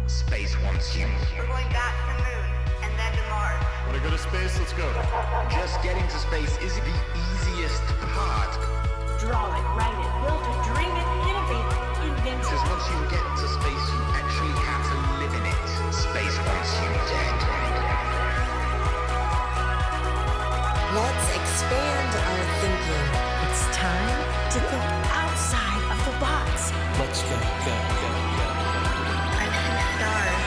Space wants you. We're going back to the moon and then to Mars. Want to go to space? Let's go. Just getting to space is the easiest part. Draw it, write it, build it, dream it, innovate it, invent Because it. once you get to space, you actually have to live in it. Space wants you dead. Let's expand our thinking. It's time to think outside of the box. Let's go. I see stars.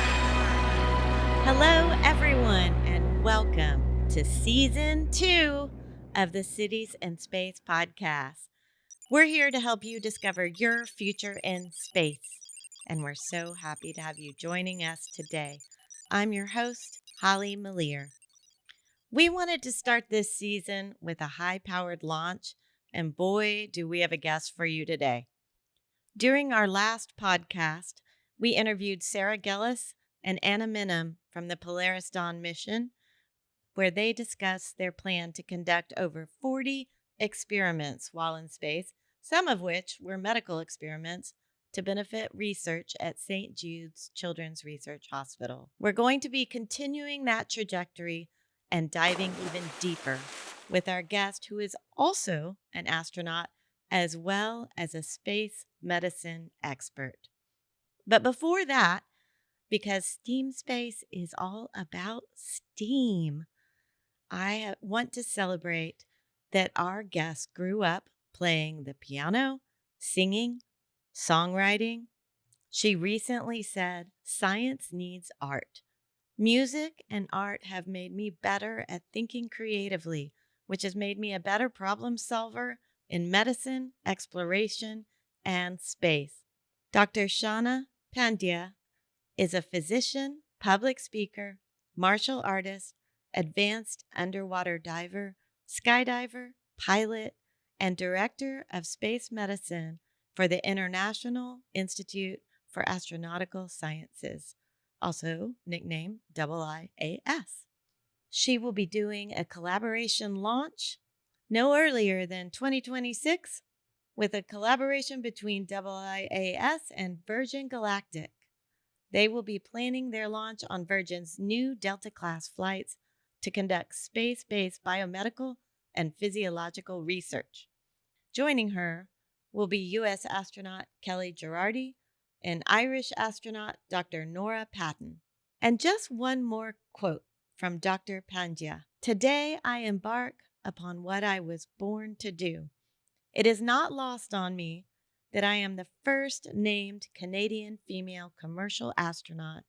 Hello, everyone, and welcome to Season 2 of the Cities in Space podcast. We're here to help you discover your future in space, and we're so happy to have you joining us today. I'm your host, Holly Malier. We wanted to start this season with a high-powered launch, and boy, do we have a guest for you today. During our last podcast, we interviewed Sarah Gillis and Anna Minnam from the Polaris Dawn mission, where they discussed their plan to conduct over 40 experiments while in space, some of which were medical experiments to benefit research at St. Jude's Children's Research Hospital. We're going to be continuing that trajectory and diving even deeper with our guest, who is also an astronaut as well as a space medicine expert. But before that, because STEAMSPACE is all about STEAM, I want to celebrate that our guest grew up playing the piano, singing, songwriting. She recently said, "Science needs art. Music and art have made me better at thinking creatively, which has made me a better problem solver in medicine, exploration, and space." Dr. Shawna Pandya is a physician, public speaker, martial artist, advanced underwater diver, skydiver, pilot, and director of space medicine for the International Institute for Astronautical Sciences, also nicknamed IIAS. She will be doing a collaboration launch no earlier than 2026 with a collaboration between IIAS and Virgin Galactic. They will be planning their launch on Virgin's new Delta-class flights to conduct space-based biomedical and physiological research. Joining her will be U.S. astronaut Kelly Gerardi and Irish astronaut Dr. Nora Patton. And just one more quote from Dr. Pandya. "Today I embark upon what I was born to do. It is not lost on me that I am the first named Canadian female commercial astronaut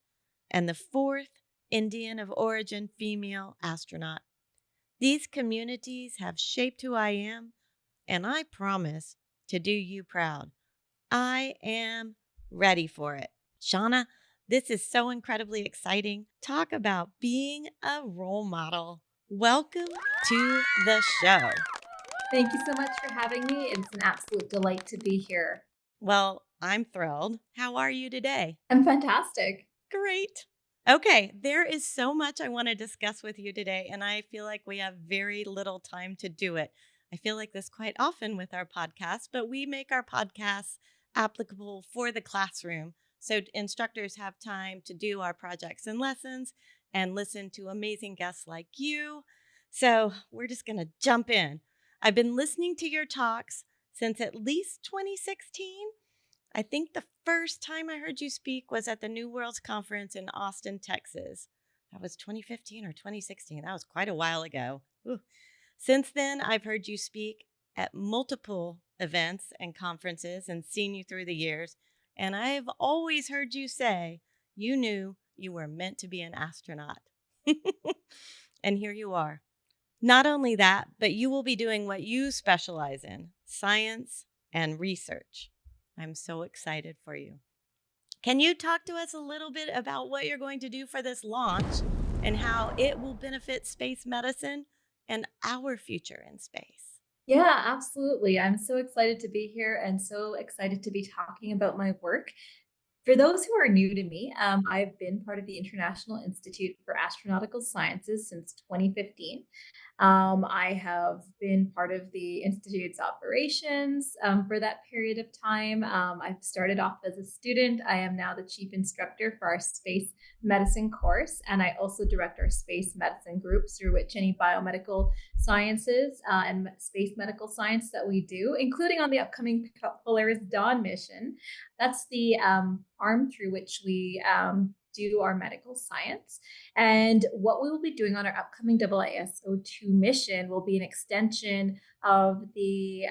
and the fourth Indian of origin female astronaut. These communities have shaped who I am, and I promise to do you proud. I am ready for it." Shawna, this is so incredibly exciting. Talk about being a role model. Welcome to the show. Thank you so much for having me. It's an absolute delight to be here. Well, I'm thrilled. How are you today? I'm fantastic. Great. Okay, there is so much I want to discuss with you today, and I feel like we have very little time to do it. I feel like this quite often with our podcasts, but we make our podcasts applicable for the classroom so instructors have time to do our projects and lessons and listen to amazing guests like you. So we're just going to jump in. I've been listening to your talks since at least 2016. I think the first time I heard you speak was at the New Worlds Conference in Austin, Texas. That was 2015 or 2016. That was quite a while ago. Ooh. Since then, I've heard you speak at multiple events and conferences and seen you through the years. And I've always heard you say you knew you were meant to be an astronaut. And here you are. Not only that, but you will be doing what you specialize in, science and research. I'm so excited for you. Can you talk to us a little bit about what you're going to do for this launch and how it will benefit space medicine and our future in space? Yeah, absolutely. I'm so excited to be here and so excited to be talking about my work. For those who are new to me, I've been part of the International Institute for Astronautical Sciences since 2015. I have been part of the Institute's operations for that period of time. I've started off as a student. I am now the chief instructor for our space medicine course, and I also direct our space medicine groups through which any biomedical sciences and space medical science that we do, including on the upcoming Polaris Dawn mission. That's the arm through which we do our medical science. And what we will be doing on our upcoming IISO2 mission will be an extension of the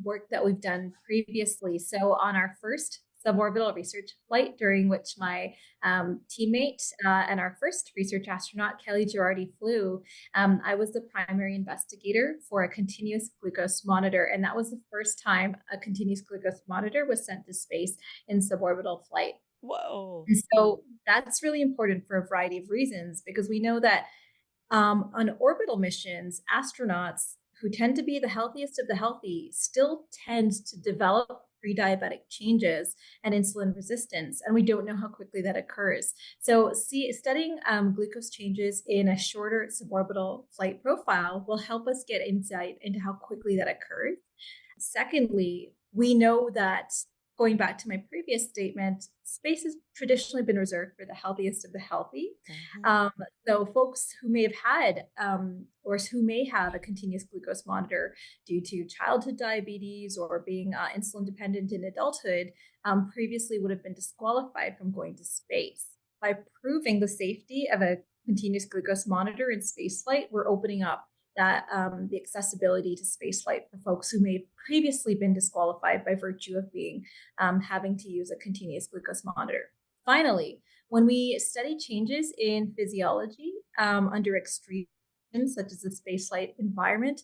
work that we've done previously. So on our first suborbital research flight, during which my teammate and our first research astronaut, Kelly Girardi, flew, I was the primary investigator for a continuous glucose monitor. And that was the first time a continuous glucose monitor was sent to space in suborbital flight. Whoa. And so that's really important for a variety of reasons because we know that on orbital missions, astronauts who tend to be the healthiest of the healthy still tend to develop pre-diabetic changes and insulin resistance, and we don't know how quickly that occurs. So, studying glucose changes in a shorter suborbital flight profile will help us get insight into how quickly that occurs. Secondly, we know that going back to my previous statement, space has traditionally been reserved for the healthiest of the healthy. Mhm. So, folks who may have had or who may have a continuous glucose monitor due to childhood diabetes or being insulin dependent in adulthood previously would have been disqualified from going to space. By proving the safety of a continuous glucose monitor in spaceflight, we're opening up that the accessibility to spaceflight for folks who may have previously been disqualified by virtue of being having to use a continuous glucose monitor. Finally, when we study changes in physiology under extreme conditions, such as the spaceflight environment,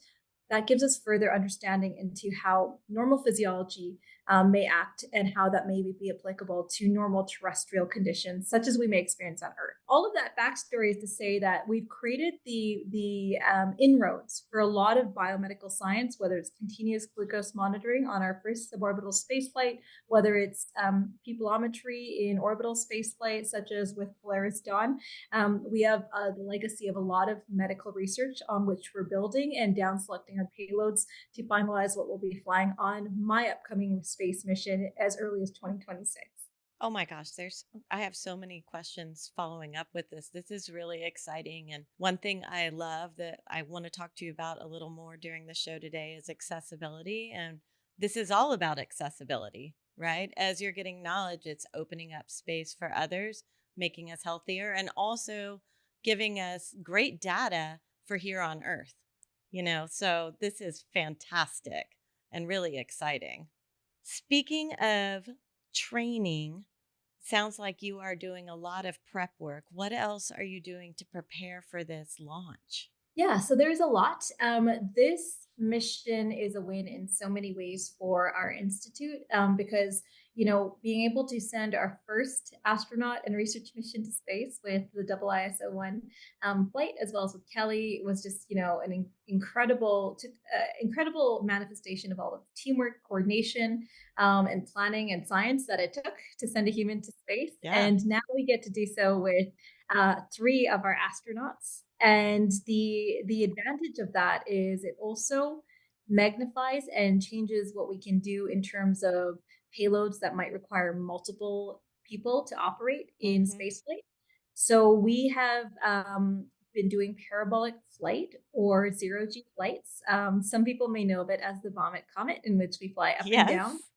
that gives us further understanding into how normal physiology may act and how that may be applicable to normal terrestrial conditions, such as we may experience on Earth. All of that backstory is to say that we've created the inroads for a lot of biomedical science, whether it's continuous glucose monitoring on our first suborbital spaceflight, whether it's pupilometry in orbital spaceflight, such as with Polaris Dawn. We have the legacy of a lot of medical research on which we're building and down selecting our payloads to finalize what we'll be flying on my upcoming space mission as early as 2026. Oh my gosh, I have so many questions following up with this. This is really exciting. And one thing I love that I want to talk to you about a little more during the show today is accessibility. And this is all about accessibility, right? As you're getting knowledge, it's opening up space for others, making us healthier, and also giving us great data for here on Earth. So this is fantastic and really exciting. Speaking of training, sounds like you are doing a lot of prep work. What else are you doing to prepare for this launch? Yeah, so there's a lot. This mission is a win in so many ways for our institute because, being able to send our first astronaut and research mission to space with the IISO1 flight, as well as with Kelly, was just, an incredible manifestation of all of the teamwork, coordination, and planning and science that it took to send a human to space. Yeah. And now we get to do so with three of our astronauts. And the advantage of that is it also magnifies and changes what we can do in terms of payloads that might require multiple people to operate in Mhm. spaceflight. So we have been doing parabolic flight or zero G flights. Some people may know of it as the vomit comet, in which we fly up and down. Yes.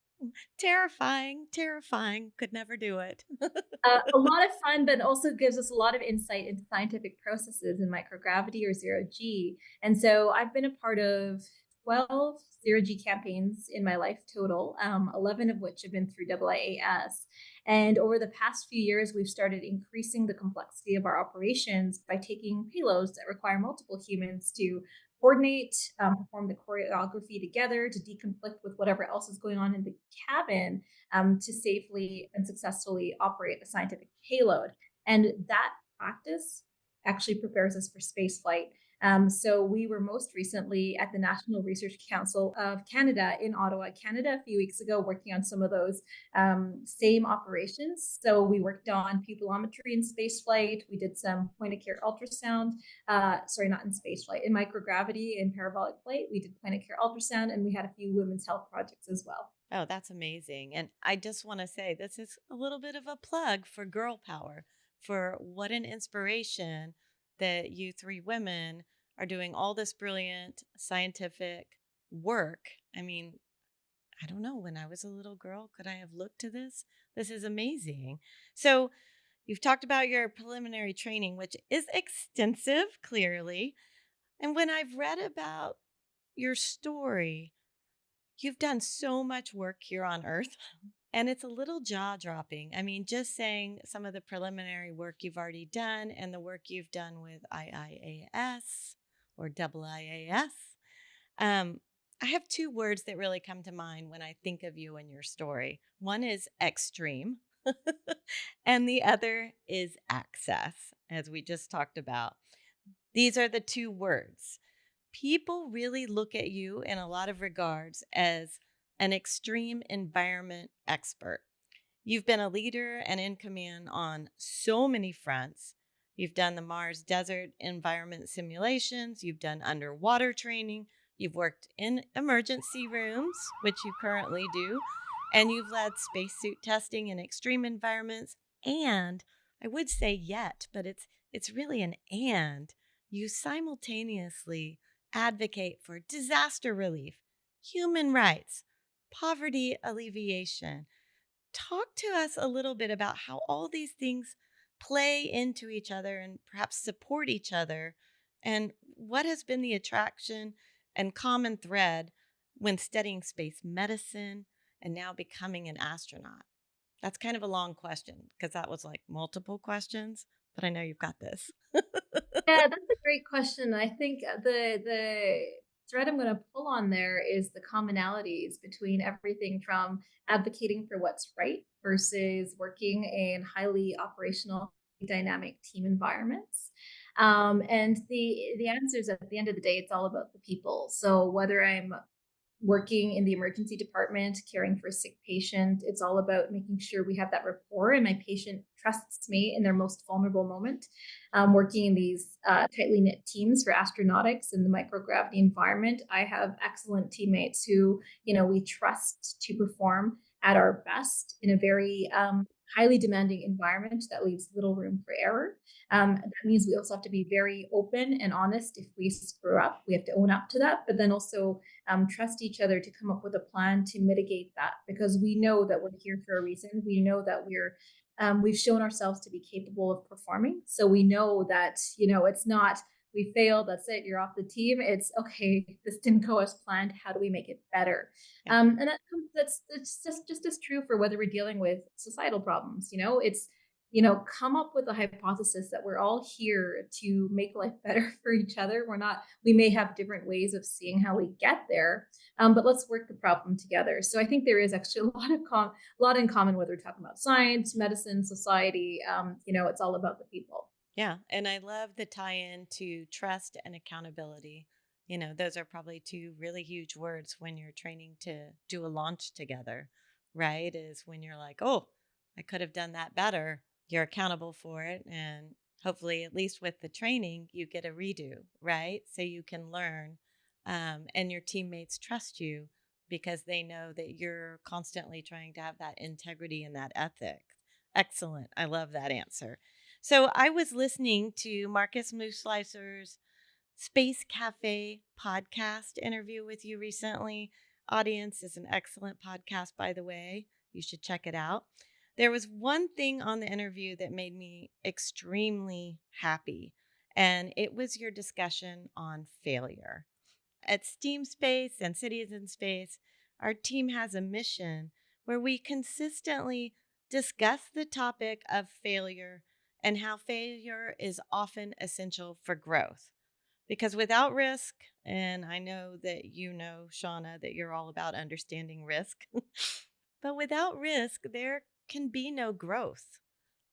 Terrifying, terrifying. Could never do it. A lot of fun, but also gives us a lot of insight into scientific processes in microgravity or zero G. And so I've been a part of 12 zero G campaigns in my life total, 11 of which have been through IIAS. And over the past few years, we've started increasing the complexity of our operations by taking payloads that require multiple humans to coordinate, perform the choreography together, to deconflict with whatever else is going on in the cabin, to safely and successfully operate a scientific payload. And that practice actually prepares us for space flight So we were most recently at the National Research Council of Canada in Ottawa, Canada, a few weeks ago, working on some of those same operations. So we worked on pupilometry in spaceflight. We did some point of care ultrasound. Sorry, not in spaceflight, in microgravity and parabolic flight. We did point of care ultrasound, and we had a few women's health projects as well. Oh, that's amazing. And I just want to say this is a little bit of a plug for Girl Power, for what an inspiration that you three women are doing all this brilliant scientific work. I mean, I don't know, when I was a little girl, could I have looked to this? This is amazing. So, you've talked about your preliminary training, which is extensive, clearly. And when I've read about your story, you've done so much work here on Earth, and it's a little jaw dropping. I mean, just saying some of the preliminary work you've already done and the work you've done with IIAS or IIAS. I have two words that really come to mind when I think of you and your story. One is extreme, and the other is access, as we just talked about. These are the two words. People really look at you in a lot of regards as an extreme environment expert. You've been a leader and in command on so many fronts. You've done the Mars desert environment simulations, you've done underwater training, you've worked in emergency rooms, which you currently do, and you've led spacesuit testing in extreme environments. And I would say yet, but it's really an and. You simultaneously advocate for disaster relief, human rights, poverty alleviation. Talk to us a little bit about how all these things play into each other and perhaps support each other, and what has been the attraction and common thread when studying space medicine and now becoming an astronaut. That's kind of a long question because that was like multiple questions, but I know you've got this. Yeah, that's a great question. I think the thread I'm going to pull on there is the commonalities between everything from advocating for what's right versus working in highly operational, dynamic team environments. And the answer is, at the end of the day, it's all about the people. So whether I'm working in the emergency department, caring for a sick patient, it's all about making sure we have that rapport and my patient trusts me in their most vulnerable moment. Working in these tightly knit teams for astronautics in the microgravity environment, I have excellent teammates who, we trust to perform at our best in a very highly demanding environment that leaves little room for error. That means we also have to be very open and honest. If we screw up, we have to own up to that, but then also trust each other to come up with a plan to mitigate that, because we know that we're here for a reason. We know that we've shown ourselves to be capable of performing. So we know that, it's not, we failed, that's it, you're off the team. It's okay, this didn't go as planned. How do we make it better? And that's just as true for whether we're dealing with societal problems. It's, come up with a hypothesis that we're all here to make life better for each other. We may have different ways of seeing how we get there, but let's work the problem together. So I think there is actually a lot in common, whether we're talking about science, medicine, society. It's all about the people. Yeah. And I love the tie in to trust and accountability. Those are probably two really huge words when you're training to do a launch together, right? Is when you're like, oh, I could have done that better. You're accountable for it. And hopefully, at least with the training, you get a redo, right? So you can learn, and your teammates trust you because they know that you're constantly trying to have that integrity and that ethic. Excellent. I love that answer. So I was listening to Marcus Moosleiser's Space Cafe podcast interview with you recently. Audience, is an excellent podcast, by the way. You should check it out. There was one thing on the interview that made me extremely happy, and it was your discussion on failure. At STEAMSPACE and Cities in Space, our team has a mission where we consistently discuss the topic of failure and how failure is often essential for growth. Because without risk, and I know that Shawna, that you're all about understanding risk, but without risk, there can be no growth.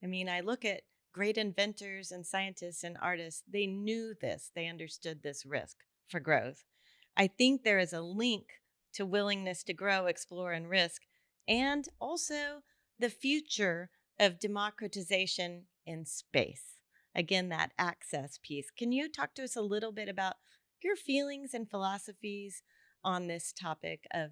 I mean, I look at great inventors and scientists and artists, they knew this, they understood this risk for growth. I think there is a link to willingness to grow, explore, and risk, and also the future of democratization in space. Again, that access piece. Can you talk to us a little bit about your feelings and philosophies on this topic of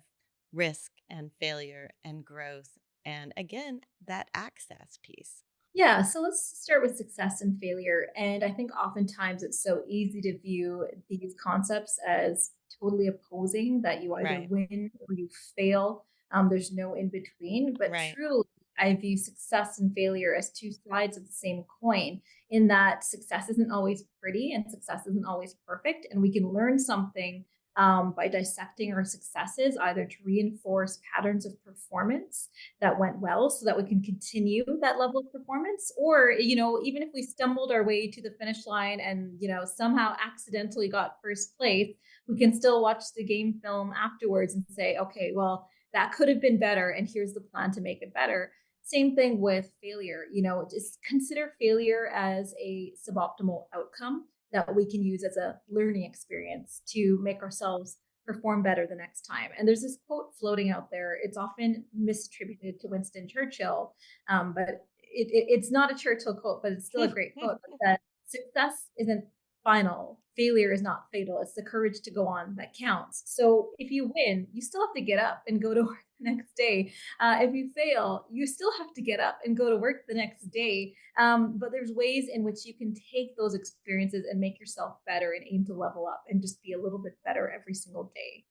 risk and failure and growth? And again, that access piece. Yeah, so let's start with success and failure. And I think oftentimes it's so easy to view these concepts as totally opposing, that you either Right, win or you fail. There's no in between. But right, truly, I view success and failure as two sides of the same coin, in that success isn't always pretty and success isn't always perfect. And we can learn something by dissecting our successes, either to reinforce patterns of performance that went well so that we can continue that level of performance, or even if we stumbled our way to the finish line and somehow accidentally got first place, we can still watch the game film afterwards and say, okay, well, that could have been better and here's the plan to make it better. Same thing with failure. Just consider failure as a suboptimal outcome that we can use as a learning experience to make ourselves perform better the next time. And there's this quote floating out there. It's often misattributed to Winston Churchill, but it's not a Churchill quote, but it's still a great quote that success isn't final, failure is not fatal. It's the courage to go on that counts. So if you win, you still have to get up and go to work the next day. If you fail, you still have to get up and go to work the next day. But there's ways in which you can take those experiences and make yourself better and aim to level up and just be a little bit better every single day.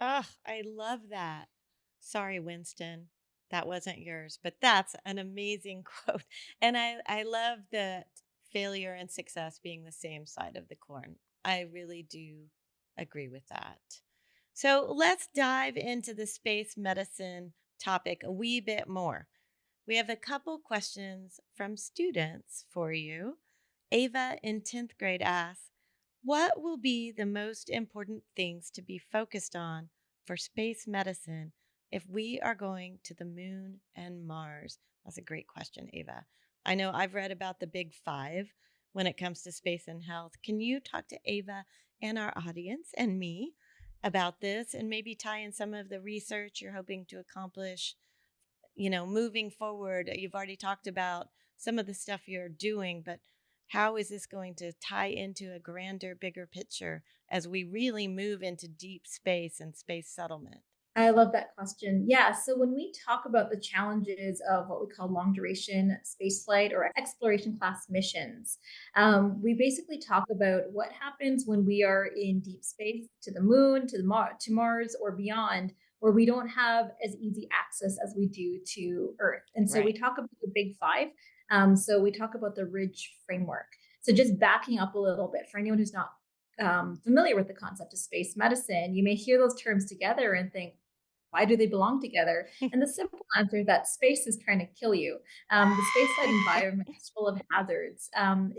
Oh, I love that. Sorry, Winston, that wasn't yours, but that's an amazing quote. And I love that failure and success being the same side of the coin. I really do agree with that. So let's dive into the space medicine topic a wee bit more. We have a couple questions from students for you. Ava in 10th grade asks, what will be the most important things to be focused on for space medicine if we are going to the moon and Mars? That's a great question, Ava. I know I've read about the big five when it comes to space and health. Can you talk to Ava and our audience and me about this and maybe tie in some of the research you're hoping to accomplish? Moving forward, you've already talked about some of the stuff you're doing, but how is this going to tie into a grander, bigger picture as we really move into deep space and space settlement? I love that question. Yeah. So when we talk about the challenges of what we call long duration spaceflight or exploration class missions, we basically talk about what happens when we are in deep space, to the moon, to Mars, or beyond, where we don't have as easy access as we do to Earth. And so we Right. talk about the big five. So we talk about the Ridge framework. So just backing up a little bit for anyone who's not familiar with the concept of space medicine, you may hear those terms together and think, why do they belong together? And the simple answer is that space is trying to kill you. The spaceflight environment is full of hazards.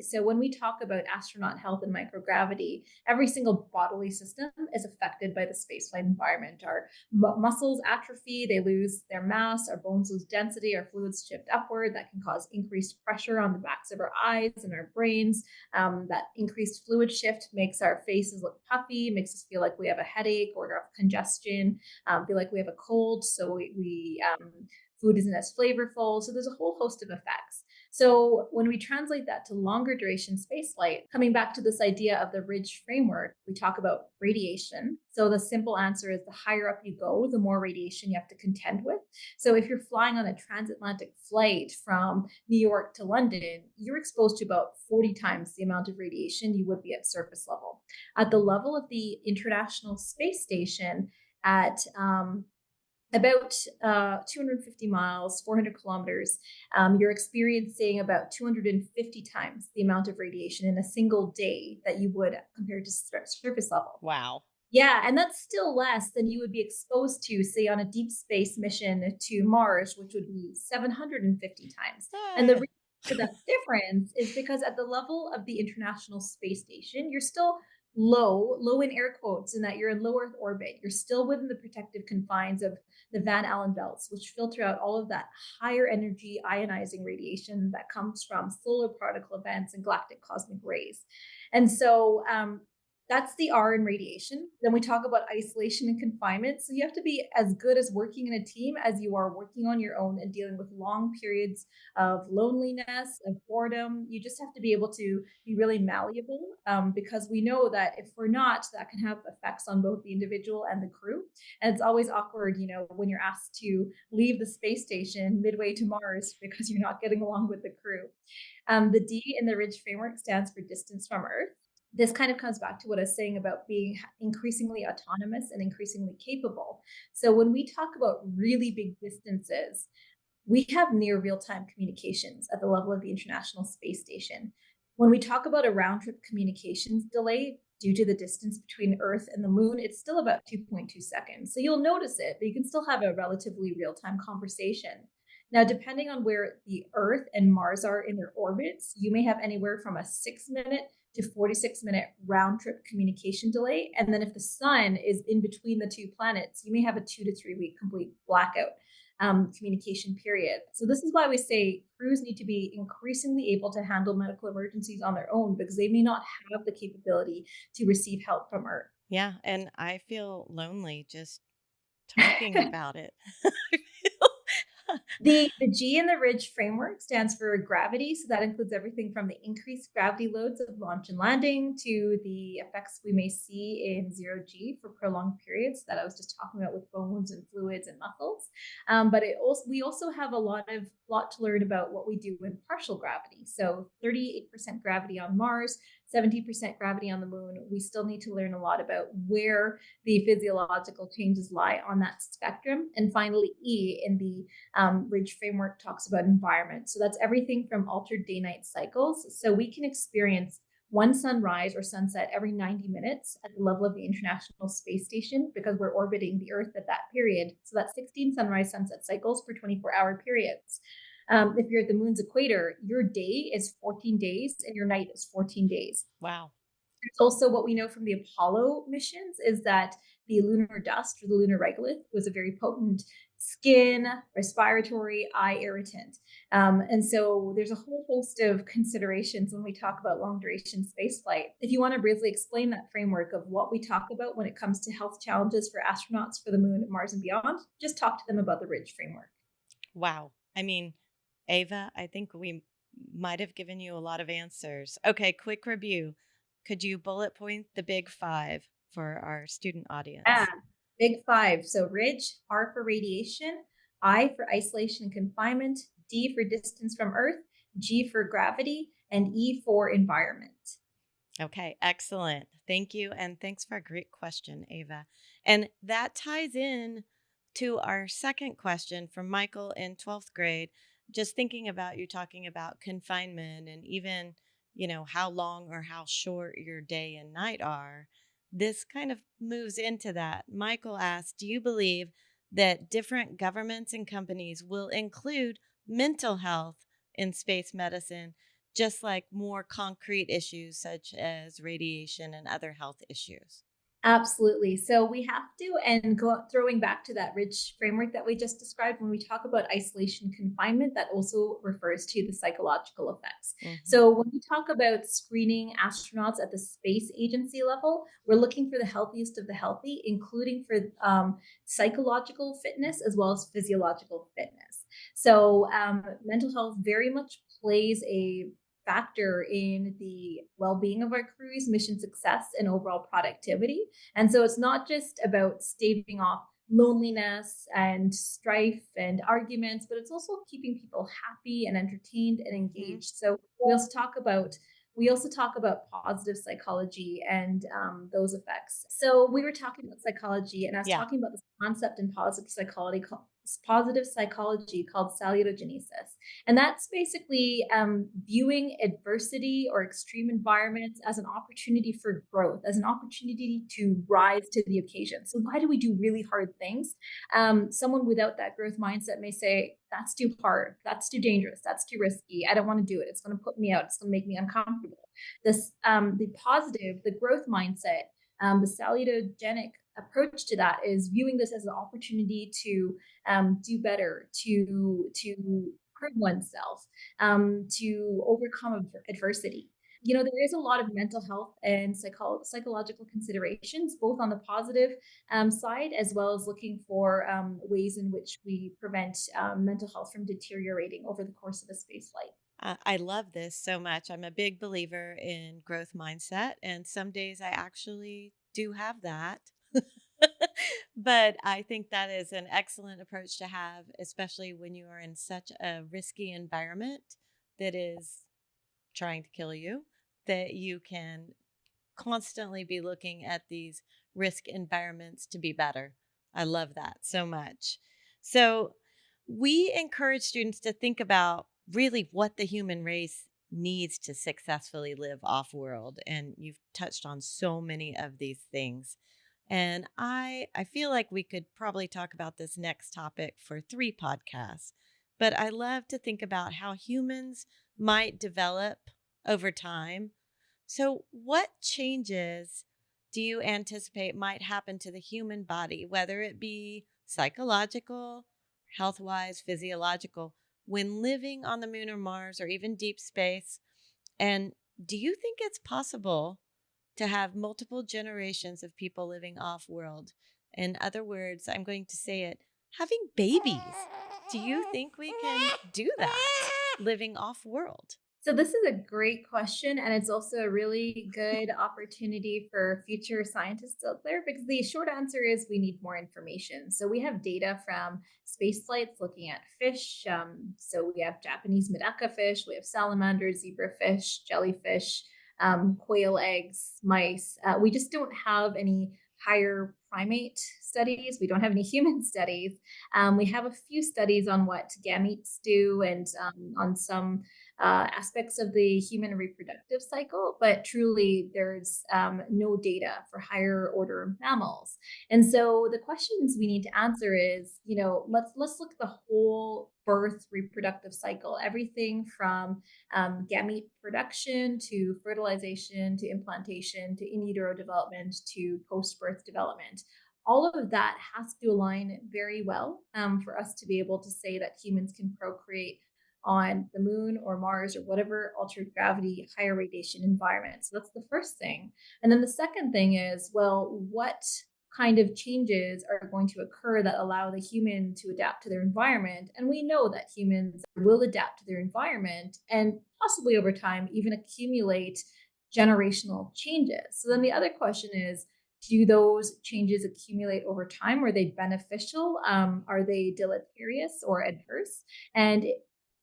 So when we talk about astronaut health and microgravity, every single bodily system is affected by the spaceflight environment. Our muscles atrophy, they lose their mass, our bones lose density, our fluids shift upward. That can cause increased pressure on the backs of our eyes and our brains. That increased fluid shift makes our faces look puffy, makes us feel like we have a headache or have congestion, feel like we have a cold, so food isn't as flavorful. So there's a whole host of effects. So when we translate that to longer duration spaceflight, coming back to this idea of the Ridge framework, we talk about radiation. So the simple answer is the higher up you go, the more radiation you have to contend with. So if you're flying on a transatlantic flight from New York to London, you're exposed to about 40 times the amount of radiation you would be at surface level. At the level of the International Space Station, at about 250 miles, 400 kilometers, you're experiencing about 250 times the amount of radiation in a single day that you would compared to surface level. Wow. Yeah, and that's still less than you would be exposed to, say, on a deep space mission to Mars, which would be 750 times. And the Ah. reason for that difference is because at the level of the International Space Station, you're still low in air quotes, in that you're in low Earth orbit. You're still within the protective confines of the Van Allen belts, which filter out all of that higher energy ionizing radiation that comes from solar particle events and galactic cosmic rays. And so that's the R in radiation. Then we talk about isolation and confinement. So you have to be as good as working in a team as you are working on your own and dealing with long periods of loneliness, of boredom. You just have to be able to be really malleable, because we know that if we're not, that can have effects on both the individual and the crew. And it's always awkward, when you're asked to leave the space station midway to Mars because you're not getting along with the crew. The D in the Ridge framework stands for distance from Earth. This kind of comes back to what I was saying about being increasingly autonomous and increasingly capable. So when we talk about really big distances, we have near real-time communications at the level of the International Space Station. When we talk about a round-trip communications delay due to the distance between Earth and the Moon, it's still about 2.2 seconds. So you'll notice it, but you can still have a relatively real-time conversation. Now, depending on where the Earth and Mars are in their orbits, you may have anywhere from a 6-minute to 46-minute round-trip communication delay. And then if the sun is in between the two planets, you may have a 2 to 3 week complete blackout communication period. So this is why we say crews need to be increasingly able to handle medical emergencies on their own, because they may not have the capability to receive help from Earth. Yeah, and I feel lonely just talking about it. I The G in the Ridge framework stands for gravity. So that includes everything from the increased gravity loads of launch and landing to the effects we may see in zero G for prolonged periods that I was just talking about with bones and fluids and muscles. But we also have a lot to learn about what we do in partial gravity. So 38% gravity on Mars, 70% gravity on the Moon. We still need to learn a lot about where the physiological changes lie on that spectrum. And finally, E in the Ridge framework talks about environment. So that's everything from altered day-night cycles. So we can experience one sunrise or sunset every 90 minutes at the level of the International Space Station because we're orbiting the Earth at that period. So that's 16 sunrise sunset cycles for 24-hour periods. If you're at the Moon's equator, your day is 14 days and your night is 14 days. Wow. There's also what we know from the Apollo missions is that the lunar dust or the lunar regolith was a very potent skin, respiratory, eye irritant. And so there's a whole host of considerations when we talk about long duration spaceflight. If you want to briefly explain that framework of what we talk about when it comes to health challenges for astronauts for the Moon, Mars, and beyond, just talk to them about the Ridge framework. Wow. I mean, Ava, I think we might have given you a lot of answers. Okay, quick review. Could you bullet point the big five for our student audience? Yeah, big five. So Ridge, R for radiation, I for isolation and confinement, D for distance from Earth, G for gravity, and E for environment. Okay, excellent. Thank you. And thanks for a great question, Ava. And that ties in to our second question from Michael in 12th grade. Just thinking about you talking about confinement and even, how long or how short your day and night are. This kind of moves into that. Michael asked, do you believe that different governments and companies will include mental health in space medicine, just like more concrete issues such as radiation and other health issues? Absolutely. So we have to, and throwing back to that Ridge framework that we just described, when we talk about isolation confinement, that also refers to the psychological effects. Mhm. So when we talk about screening astronauts at the space agency level, we're looking for the healthiest of the healthy, including for psychological fitness as well as physiological fitness. So mental health very much plays a factor in the well-being of our crews, mission success, and overall productivity. And so it's not just about staving off loneliness and strife and arguments, but it's also keeping people happy and entertained and engaged. So we also talk about positive psychology and those effects. So we were talking about psychology, and I was talking about this concept in positive psychology called salutogenesis. And that's basically viewing adversity or extreme environments as an opportunity for growth, as an opportunity to rise to the occasion. So why do we do really hard things? Someone without that growth mindset may say, that's too hard, that's too dangerous, that's too risky, I don't want to do it, it's going to put me out, it's going to make me uncomfortable. The positive, the growth mindset, the salutogenic approach to that is viewing this as an opportunity to do better, to prove oneself, to overcome adversity. There is a lot of mental health and psychological considerations, both on the positive side, as well as looking for ways in which we prevent mental health from deteriorating over the course of a space flight. I love this so much. I'm a big believer in growth mindset, and some days I actually do have that. But I think that is an excellent approach to have, especially when you are in such a risky environment that is trying to kill you, that you can constantly be looking at these risk environments to be better. I love that so much. So, we encourage students to think about really what the human race needs to successfully live off world. And you've touched on so many of these things. And I feel like we could probably talk about this next topic for 3 podcasts. But I love to think about how humans might develop over time. So, what changes do you anticipate might happen to the human body, whether it be psychological, health wise, physiological, when living on the moon or Mars or even deep space? And do you think it's possible to have multiple generations of people living off world? In other words, I'm going to say it, having babies. Do you think we can do that living off world? So this is a great question, and it's also a really good opportunity for future scientists out there, because the short answer is we need more information. So we have data from space flights looking at fish. So we have Japanese Medaka fish, we have salamanders, zebrafish, jellyfish, quail eggs, mice. We just don't have any higher primate studies. We don't have any human studies. We have a few studies on what gametes do and on some aspects of the human reproductive cycle, but truly there's no data for higher order mammals. And so the questions we need to answer is, let's look at the whole birth reproductive cycle, everything from gamete production to fertilization to implantation to in utero development to post-birth development. All of that has to align very well for us to be able to say that humans can procreate on the moon or Mars or whatever altered gravity, higher radiation environment. So that's the first thing. And then the second thing is, well, what kind of changes are going to occur that allow the human to adapt to their environment? And we know that humans will adapt to their environment and possibly over time even accumulate generational changes. So then the other question is, do those changes accumulate over time? Are they beneficial? Are they deleterious or adverse? And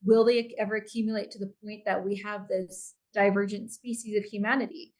will they ever accumulate to the point that we have this divergent species of humanity?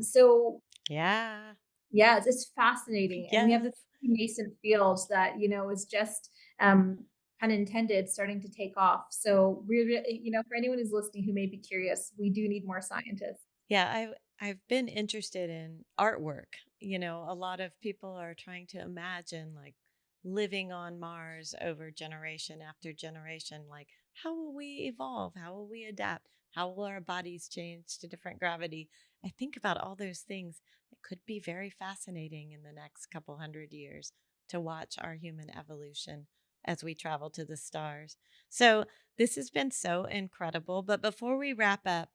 So Yeah. yeah, it's fascinating. And we have Yes. this nascent field that, is just pun intended, starting to take off. So for anyone who's listening who may be curious, we do need more scientists. Yeah, I've been interested in artwork. A lot of people are trying to imagine like living on Mars over generation after generation. Like, how will we evolve? How will we adapt? How will our bodies change to different gravity? I think about all those things. It could be very fascinating in the next couple 100 years to watch our human evolution as we travel to the stars. So, this has been so incredible. But before we wrap up,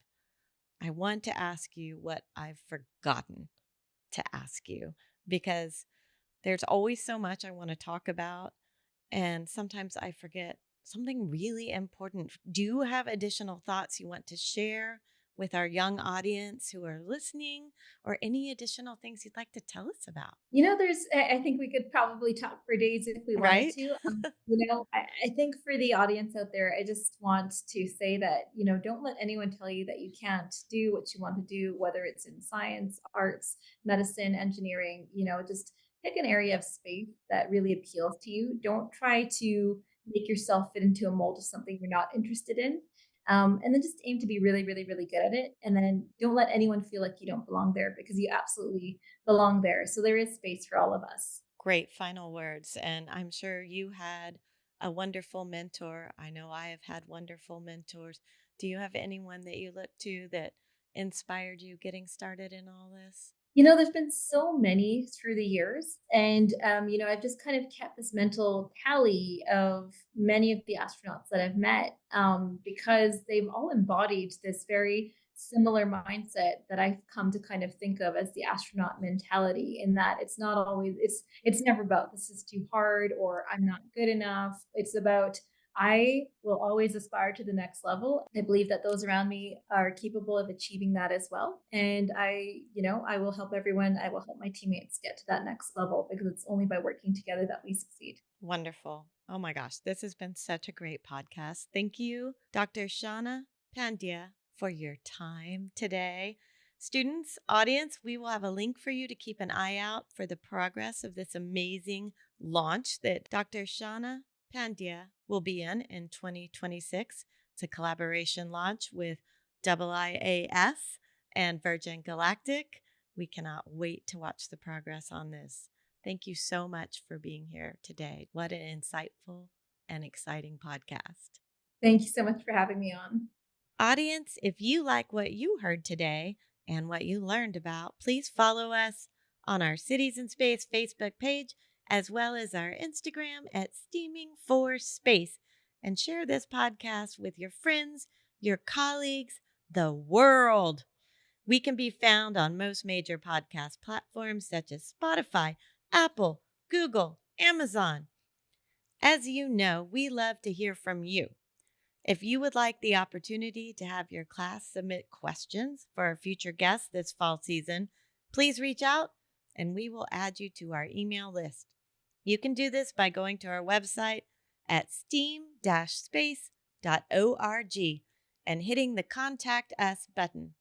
I want to ask you what I've forgotten to ask you, because there's always so much I want to talk about. And sometimes I forget something really important. Do you have additional thoughts you want to share with our young audience who are listening, or any additional things you'd like to tell us about? I think we could probably talk for days if we wanted Right? to. I think for the audience out there, I just want to say that, don't let anyone tell you that you can't do what you want to do, whether it's in science, arts, medicine, engineering. Just pick an area of space that really appeals to you. Don't try to make yourself fit into a mold of something you're not interested in. And then just aim to be really, really, really good at it. And then don't let anyone feel like you don't belong there, because you absolutely belong there. So there is space for all of us. Great final words. And I'm sure you had a wonderful mentor. I know I have had wonderful mentors. Do you have anyone that you look to that inspired you getting started in all this? There's been so many through the years, and I've just kind of kept this mental tally of many of the astronauts that I've met, because they've all embodied this very similar mindset that I've come to kind of think of as the astronaut mentality. In that it's not always it's never about this is too hard or I'm not good enough. It's about I will always aspire to the next level. I believe that those around me are capable of achieving that as well. And I will help everyone. I will help my teammates get to that next level because it's only by working together that we succeed. Wonderful. Oh my gosh, this has been such a great podcast. Thank you, Dr. Shawna Pandya, for your time today. Students, audience, we will have a link for you to keep an eye out for the progress of this amazing launch that Dr. Shawna Pandya will be in 2026. It's a collaboration launch with IIAS and Virgin Galactic. We cannot wait to watch the progress on this. Thank you so much for being here today. What an insightful and exciting podcast. Thank you so much for having me on. Audience, if you like what you heard today and what you learned about, please follow us on our Cities in Space Facebook page, as well as our Instagram at Steaming for Space, and share this podcast with your friends, your colleagues, the world. We can be found on most major podcast platforms such as Spotify, Apple, Google, Amazon. As you know, we love to hear from you. If you would like the opportunity to have your class submit questions for our future guests this fall season, please reach out and we will add you to our email list. You can do this by going to our website at steam-space.org and hitting the Contact Us button.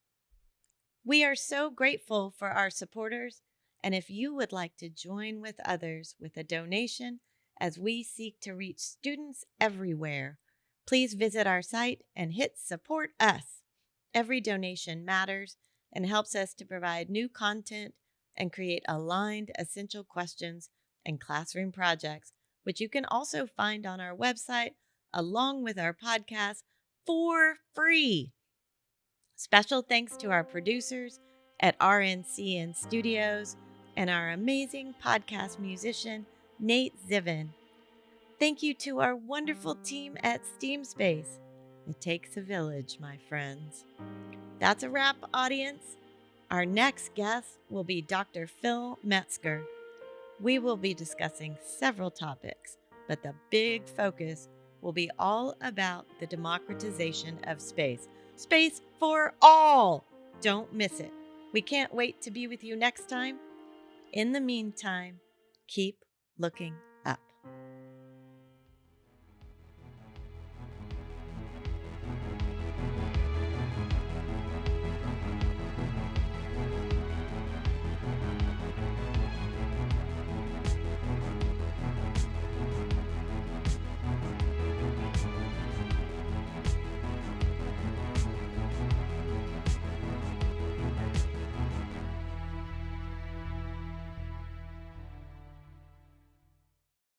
We are so grateful for our supporters, and if you would like to join with others with a donation as we seek to reach students everywhere, please visit our site and hit Support Us. Every donation matters and helps us to provide new content and create aligned essential questions and classroom projects, which you can also find on our website along with our podcast for free. Special thanks to our producers at RNCN Studios and our amazing podcast musician, Nate Zivin. Thank you to our wonderful team at STEAMSPACE. It takes a village, my friends. That's a wrap, audience. Our next guest will be Dr. Phil Metzger. We will be discussing several topics, but the big focus will be all about the democratization of space. Space for all! Don't miss it. We can't wait to be with you next time. In the meantime, keep looking